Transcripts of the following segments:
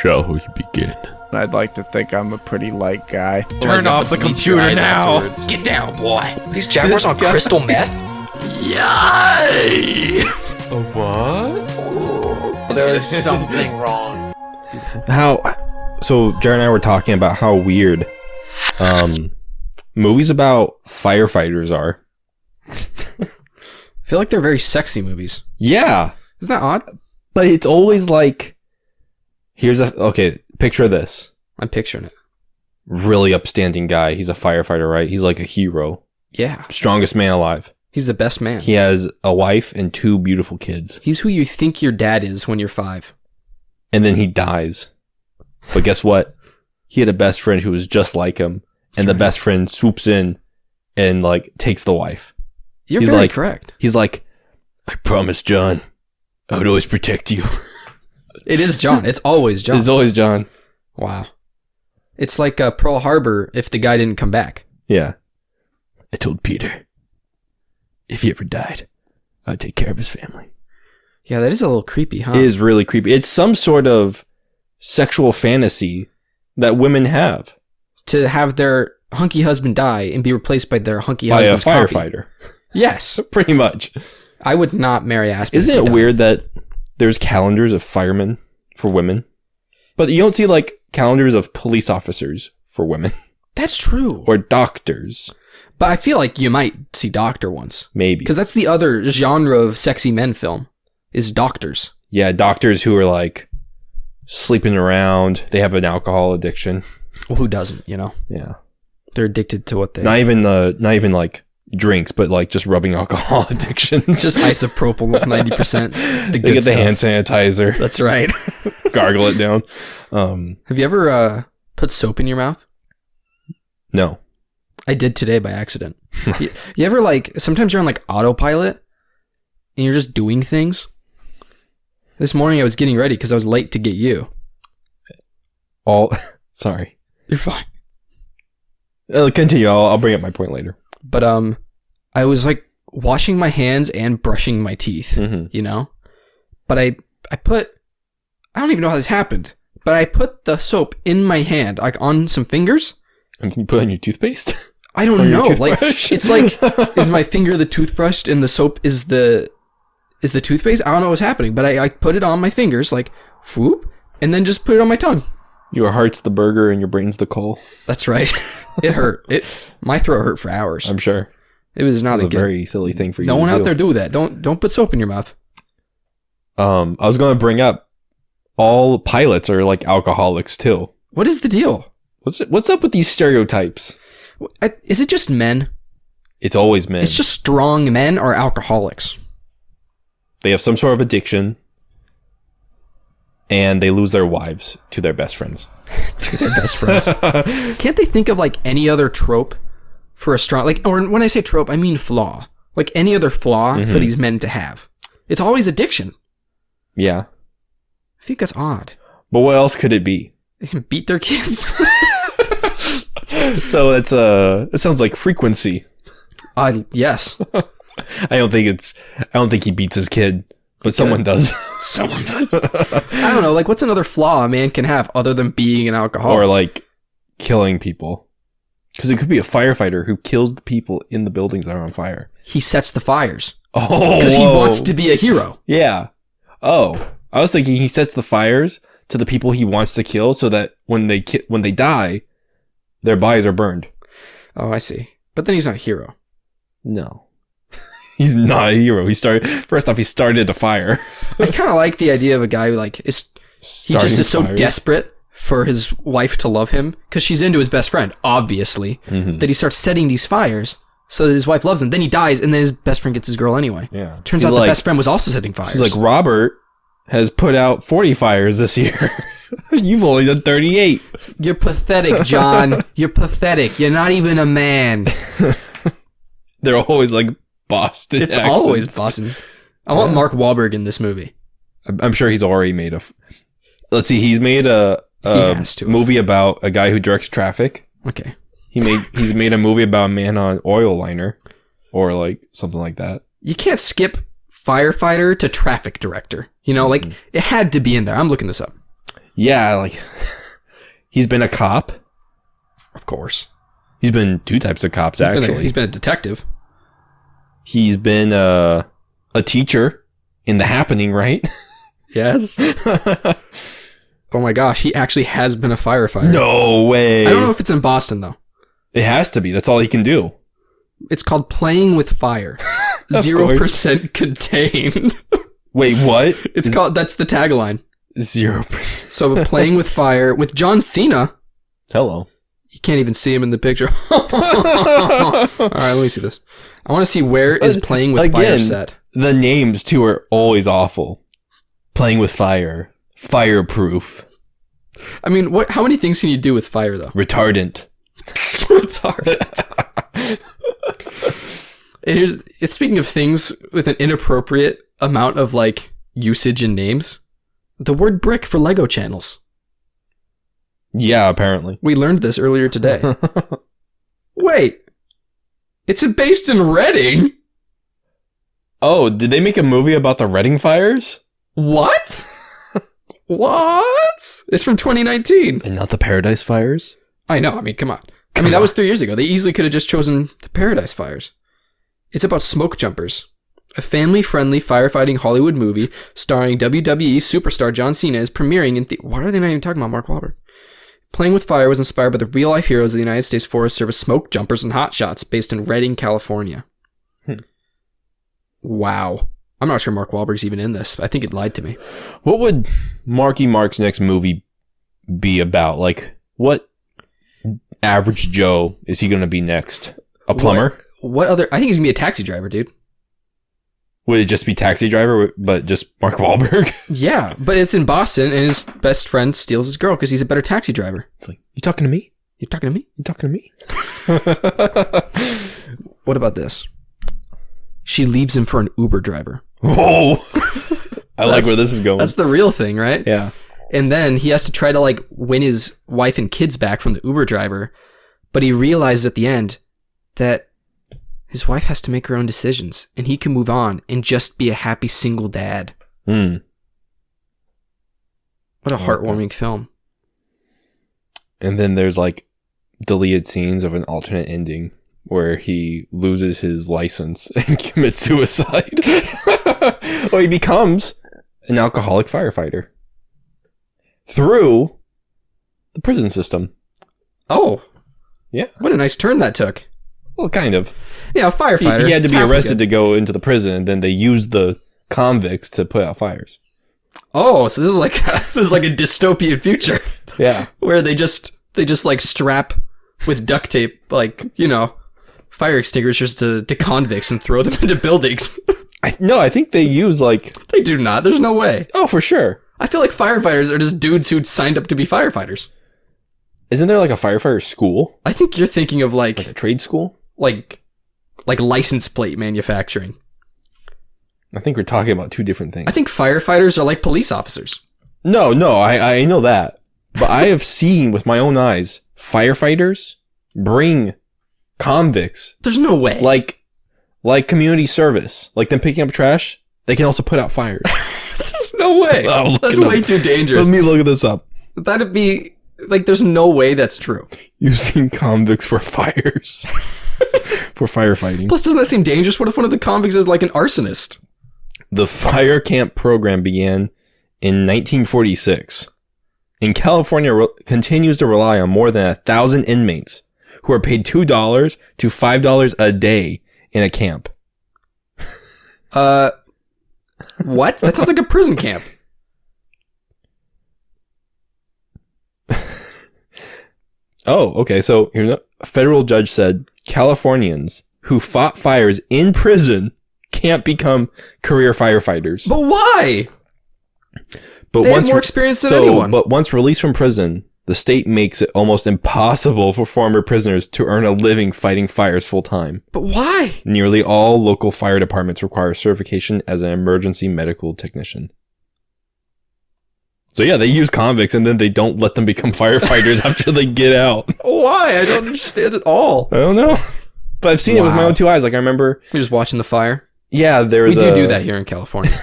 Shall we begin? I'd like to think I'm a pretty light guy. Turn off the computer now! Afterwards. Get down, boy. These jaguars on crystal meth? Yay! What? There's something wrong. So Jared and I were talking about how weird movies about firefighters are. I feel like they're very sexy movies. Yeah. Isn't that odd? But it's always like, picture this. I'm picturing it. Really upstanding guy. He's a firefighter, right? He's like a hero. Yeah. Strongest man alive. He's the best man. He has a wife and 2 beautiful kids. He's who you think your dad is when you're 5. And then he dies. But guess what? He had a best friend who was just like him. And the best friend swoops in and like takes the wife. You're very correct. He's like, I promised John I would always protect you. It is John. It's always John. It's always John. Wow. It's like Pearl Harbor if the guy didn't come back. Yeah. I told Peter, if he ever died, I'd take care of his family. Yeah, that is a little creepy, huh? It is really creepy. It's some sort of sexual fantasy that women have. To have their hunky husband die and be replaced by their hunky husband's by a copy. firefighter. Yes. Pretty much. I would not marry Aspen. Isn't it weird that there's calendars of firemen for women, but you don't see like calendars of police officers for women? That's true. Or doctors. But I feel like you might see doctor ones. Maybe. Because that's the other genre of sexy men film, is doctors. Yeah, doctors who are like sleeping around. They have an alcohol addiction. Well, who doesn't, you know? Yeah. They're addicted to what they... Not even like drinks, but like just rubbing alcohol addictions. Just isopropyl with 90%. They get the hand sanitizer. That's right. Gargle it down. Have you ever put soap in your mouth? No. I did today by accident. You ever like, sometimes you're on like autopilot and you're just doing things? This morning I was getting ready because I was late to get you. Sorry. You're fine. Continue. I'll bring up my point later. But I was like washing my hands and brushing my teeth, you know? But I don't even know how this happened, but I put the soap in my hand, like on some fingers. And can you put on your toothpaste? I don't know. Like, it's like, is my finger the toothbrush and the soap is the toothpaste? I don't know what's happening, but I put it on my fingers, like, whoop, and then just put it on my tongue. Your heart's the burger and your brain's the coal. That's right. It hurt. My throat hurt for hours. I'm sure. It was not a very silly thing for you. No to one do. out there do that. Don't put soap in your mouth. I was going to bring up all pilots are like alcoholics too. What is the deal? What's up with these stereotypes? Is it just men? It's always men. It's just strong men or alcoholics. They have some sort of addiction. And they lose their wives to their best friends. To their best friends. Can't they think of like any other trope for a strong, like, or when I say trope, I mean flaw. Like any other flaw for these men to have. It's always addiction. Yeah. I think that's odd. But what else could it be? They can beat their kids. So it sounds like frequency. Yes. I don't think he beats his kid. But someone does. Someone does. I don't know. Like, what's another flaw a man can have other than being an alcoholic? Or, like, killing people. Because it could be a firefighter who kills the people in the buildings that are on fire. He sets the fires. Oh, because he wants to be a hero. Yeah. Oh, I was thinking he sets the fires to the people he wants to kill so that when they die, their bodies are burned. Oh, I see. But then he's not a hero. No. He's not a hero. He started a fire. I kind of like the idea of a guy who he just is so desperate for his wife to love him because she's into his best friend, obviously, that he starts setting these fires so that his wife loves him. Then he dies, and then his best friend gets his girl anyway. Yeah. Turns out the best friend was also setting fires. She's like, Robert has put out 40 fires this year. You've only done 38. You're pathetic, John. You're pathetic. You're not even a man. They're always like Boston It's accents. always Boston. I want Mark Whalberg in this movie. I'm sure he's already made let's see, he's made a movie about a guy who directs traffic. Okay. He's made a movie about a man on oil liner or like something like that. You can't skip firefighter to traffic director. You know, like it had to be in there. I'm looking this up. Yeah, like he's been a cop. Of course. He's been two types of cops, actually. He's been a detective. He's been a teacher in The Happening, right? Yes. Oh my gosh, he actually has been a firefighter. No way. I don't know if it's in Boston, though. It has to be. That's all he can do. It's called Playing with Fire. 0% contained. Wait, what? That's the tagline. 0%. So Playing with Fire with John Cena. Hello. You can't even see him in the picture. All right, let me see this. I want to see where is Playing with Fire set. The names, too, are always awful. Playing with Fire. Fireproof. I mean, how many things can you do with fire, though? Retardant. Retardant. It's speaking of things with an inappropriate amount of, like, usage in names. The word brick for Lego channels. Yeah, apparently. We learned this earlier today. Wait. It's based in Reading? Oh, did they make a movie about the Reading fires? What? What? It's from 2019. And not the Paradise Fires? I know. I mean, come on. That was 3 years ago. They easily could have just chosen the Paradise Fires. It's about smoke jumpers. A family-friendly firefighting Hollywood movie starring WWE superstar John Cena is premiering in... Why are they not even talking about Mark Whalberg? Playing with Fire was inspired by the real-life heroes of the United States Forest Service smoke jumpers and hotshots based in Redding, California. Wow. I'm not sure Mark Wahlberg's even in this. I think it lied to me. What would Marky Mark's next movie be about? Like, what average Joe is he going to be next? A plumber? What other... I think he's going to be a taxi driver, dude. Would it just be Taxi Driver, but just Mark Whalberg? Yeah, but it's in Boston, and his best friend steals his girl because he's a better taxi driver. It's like, you talking to me? You talking to me? You talking to me? What about this? She leaves him for an Uber driver. Whoa! I like where this is going. That's the real thing, right? Yeah. And then he has to try to, like, win his wife and kids back from the Uber driver, but he realizes at the end that his wife has to make her own decisions, and he can move on and just be a happy single dad. What a heartwarming film. And then there's, like, deleted scenes of an alternate ending where he loses his license and commits suicide. Or he becomes an alcoholic firefighter through the prison system. Oh. Yeah. What a nice turn that took. Well, kind of. Yeah, a firefighter. He had to be arrested to go into the prison, and then they used the convicts to put out fires. Oh, so this is like a dystopian future. Yeah. Where they just like strap with duct tape, like, you know, fire extinguishers to convicts and throw them into buildings. I think they use, like... They do not. There's no way. Oh, for sure. I feel like firefighters are just dudes who'd signed up to be firefighters. Isn't there, like, a firefighter school? I think you're thinking of, like a trade school? Like license plate manufacturing. I think we're talking about two different things. I think firefighters are like police officers. No, I know that. But I have seen with my own eyes firefighters bring convicts. There's no way. Like community service. Like them picking up trash. They can also put out fires. There's no way. That's way too dangerous. Let me look this up. That'd be... Like, there's no way that's true. Using convicts for fires. For firefighting. Plus, doesn't that seem dangerous? What if one of the convicts is like an arsonist? The fire camp program began in 1946. And California continues to rely on more than 1,000 inmates who are paid $2 to $5 a day in a camp. What? That sounds like a prison camp. Oh, okay. So a federal judge said Californians who fought fires in prison can't become career firefighters. But why? But they have more experience than anyone. But once released from prison, the state makes it almost impossible for former prisoners to earn a living fighting fires full time. But why? Nearly all local fire departments require certification as an emergency medical technician. So yeah, they use convicts and then they don't let them become firefighters after they get out. Why? I don't understand at all. I don't know. But I've seen it with my own two eyes. Like I remember... You're just watching the fire? Yeah, we do that here in California.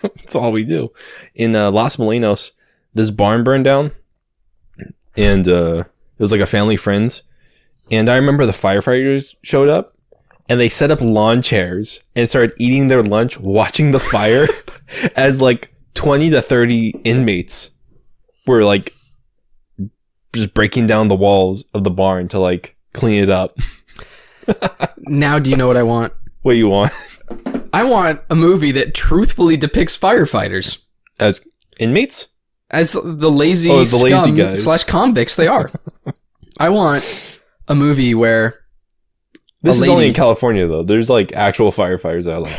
That's all we do. In Los Molinos, this barn burned down, and it was like a family friends, and I remember the firefighters showed up, and they set up lawn chairs and started eating their lunch, watching the fire, as like 20 to 30 inmates were like just breaking down the walls of the barn to like clean it up. Now, do you know what I want? What you want? I want a movie that truthfully depicts firefighters As inmates? as the lazy lazy guys. / convicts they are. I want a movie where This a is only lady- in California, though. There's like actual firefighters that are like.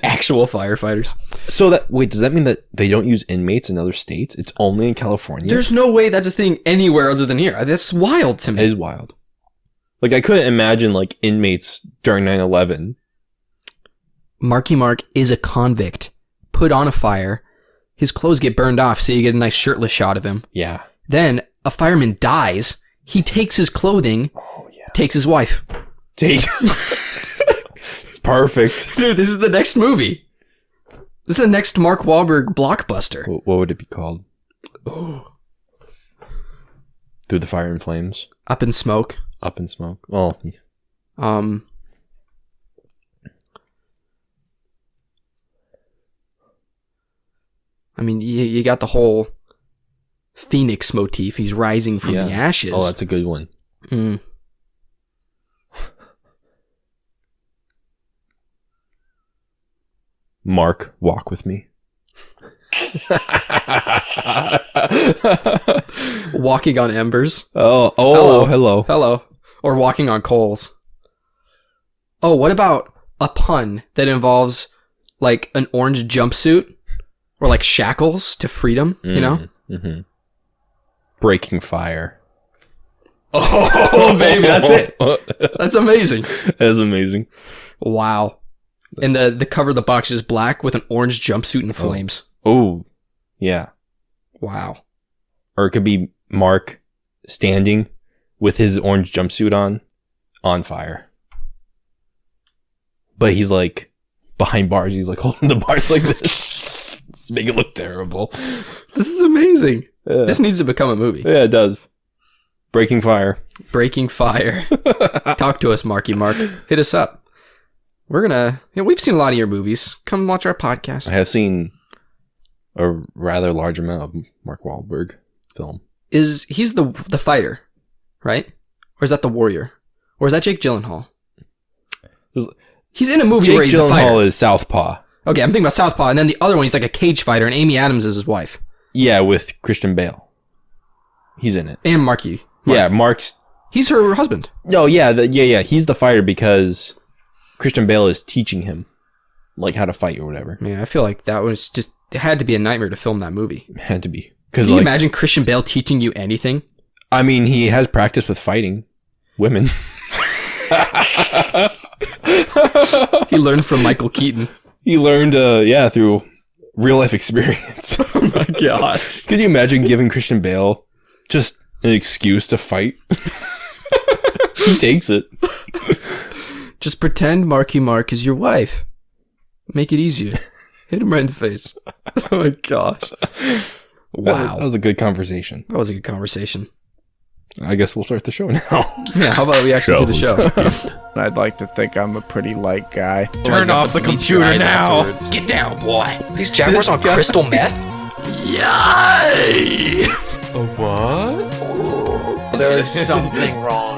actual firefighters. So does that mean that they don't use inmates in other states? It's only in California? There's no way that's a thing anywhere other than here. That's wild to It me. is wild. Like, I couldn't imagine like inmates during 9/11. Marky Mark is a convict put on a fire. His clothes get burned off, so you get a nice shirtless shot of him. Yeah. Then a fireman dies. He takes his clothing, takes his wife. It's perfect. Dude, this is the next movie. This is the next Mark Whalberg blockbuster. What would it be called? Through the Fire and Flames. Up in Smoke. Up in Smoke. Oh. I mean, you got the whole Phoenix motif. He's rising from the ashes. Oh, that's a good one. Mm. Mark, walk with me. Walking on embers. Oh, hello. Hello. Or walking on coals. Oh, what about a pun that involves like an orange jumpsuit or like shackles to freedom, you know? Mm-hmm. Breaking Fire. Oh, baby, that's it. That's amazing. That is amazing. Wow. And the cover of the box is black with an orange jumpsuit in flames. Oh, yeah. Wow. Or it could be Mark standing with his orange jumpsuit on fire. But he's like behind bars. He's like holding the bars like this. Just make it look terrible. This is amazing. Yeah. This needs to become a movie. Yeah, it does. Breaking Fire. Breaking Fire. Talk to us, Marky Mark. Hit us up. We've seen a lot of your movies. Come watch our podcast. I have seen a rather large amount of Mark Whalberg film. He's the fighter, right? Or is that the warrior? Or is that Jake Gyllenhaal? He's in a movie where he's a fighter. Jake Gyllenhaal is Southpaw. Okay, I'm thinking about Southpaw, and then the other one, he's like a cage fighter, and Amy Adams is his wife. Yeah, with Christian Bale. He's in it. And Marky. Yeah, Mark's... He's her husband. No, yeah, he's the fighter because Christian Bale is teaching him like how to fight or whatever. Man, I feel like that was just... It had to be a nightmare to film that movie. It had to be. Can you imagine Christian Bale teaching you anything? I mean, he has practice with fighting women. He learned from Michael Keaton. He learned, through real life experience. Oh my gosh. Could you imagine giving Christian Bale just an excuse to fight? He takes it. Just pretend Marky Mark is your wife. Make it easier. Hit him right in the face. Oh my gosh. Wow. That was a good conversation. That was a good conversation. I guess we'll start the show now. Yeah, how about we actually do the show? I'd like to think I'm a pretty light guy. Turn off the computer now. Get down, boy. These jaguars on crystal meth? Yay! There's something wrong.